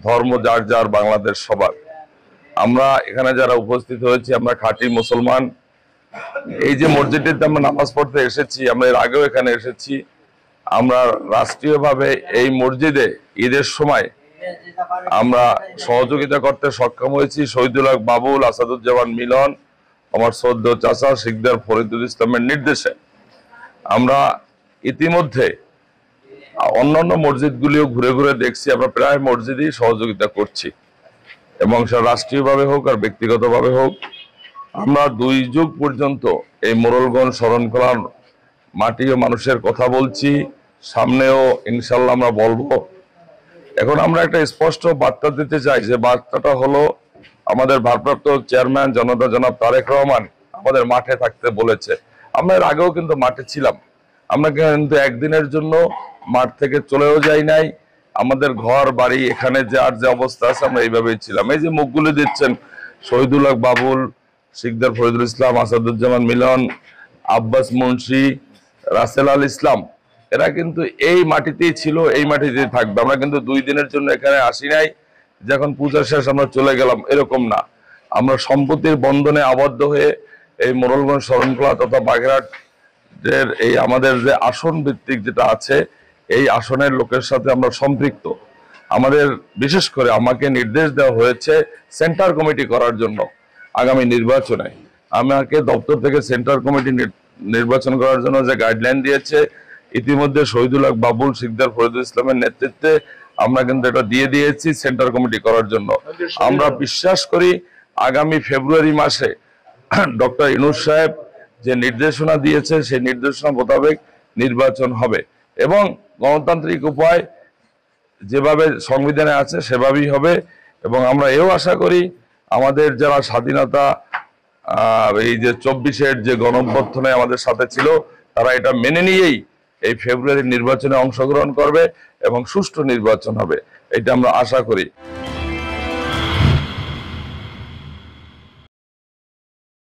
ধর্ম যার যার, বাংলাদেশ সবার। আমরা এখানে যারা উপস্থিত হয়েছি আমরা খাঁটি মুসলমান। এই যে মসজিদটিতে আমরা নামাজ পড়তে এসেছি, আমরা এর আগেও এখানে এসেছি। আমরা রাষ্ট্রীয়ভাবে এই মসজিদে ঈদের সময় আমরা সহযোগিতা করতে সক্ষম হয়েছি শহীদুল হক বাবুল, আসাদুজ্জামান মিলন, আমার সদ্য চাচা শিকদার ফরিদুল ইসলামের নির্দেশে। আমরা ইতিমধ্যে অন্যান্য মসজিদগুলিও ঘুরে ঘুরে দেখছি, আমরা প্রায় মসজিদেই সহযোগিতা করছি, এবং সেটা রাষ্ট্রীয়ভাবে হোক আর ব্যক্তিগতভাবে হোক। আমরা 2 যুগ পর্যন্ত এই মোরলগঞ্জ শরণখোলার মাটি ও মানুষের কথা বলছি, সামনেও ইনশাল্লাহ আমরা বলবো। এখন আমরা একটা স্পষ্ট বার্তা দিতে চাই, যে বার্তাটা হলো আমাদের ভারপ্রাপ্ত চেয়ারম্যান জনতা জনাব তারেক রহমান আমাদের মাঠে থাকতে বলেছে। আমরা এর আগেও কিন্তু মাঠে ছিলাম, আমরা কিন্তু একদিনের জন্য মাঠ থেকে চলেও যাই নাই। আমাদের ঘর বাড়ি এখানে যার যে অবস্থা আছে আমরা এইভাবেই ছিলাম। এই যে মুখগুলি দিচ্ছেন, শহীদুল হক বাবুল, শিকদার ফরিদুল ইসলাম, আসাদুজ্জামান মিলন, আব্বাস মুন্সি, রাসেল আল ইসলাম, এরা কিন্তু এই মাটিতেই ছিল, এই মাটিতেই থাকবে। আমরা কিন্তু 2 দিনের জন্য এখানে আসি নাই, যখন পূজা শেষ আমরা চলে গেলাম, এরকম না। আমরা সম্পত্তির বন্ধনে আবদ্ধ হয়ে এই মোরলগঞ্জ শরণখোলা তথা বাগেরহাটের এই আমাদের যে আসন ভিত্তিক যেটা আছে, এই আসনের লোকের সাথে আমরা সম্পৃক্ত। আমাদের বিশেষ করে আমাকে নির্দেশ দেওয়া হয়েছে সেন্টার কমিটি করার জন্য আগামী নির্বাচনে। আমাকে দপ্তর থেকে সেন্টার কমিটি নির্বাচন করার জন্য যে গাইডলাইন দিয়েছে, ইতিমধ্যে শহীদুল হক বাবুল, শিকদার ফরিদুল ইসলামের নেতৃত্বে আমরা কিন্তু এটা দিয়ে দিয়েছি সেন্টার কমিটি করার জন্য। আমরা বিশ্বাস করি আগামী ফেব্রুয়ারি মাসে ডক্টর ইউনূস সাহেব যে নির্দেশনা দিয়েছে সেই নির্দেশনা মোতাবেক নির্বাচন হবে, এবং গণতান্ত্রিক উপায় যেভাবে সংবিধানে আছে সেভাবেই হবে। এবং আমরা এও আশা করি আমাদের যারা স্বাধীনতা এই যে 24-এর যে গণঅভ্যুত্থানে আমাদের সাথে ছিল, তারা এটা মেনে নিয়েই এই ফেব্রুয়ারির নির্বাচনে অংশগ্রহণ করবে এবং সুষ্ঠু নির্বাচন হবে, এটা আমরা আশা করি।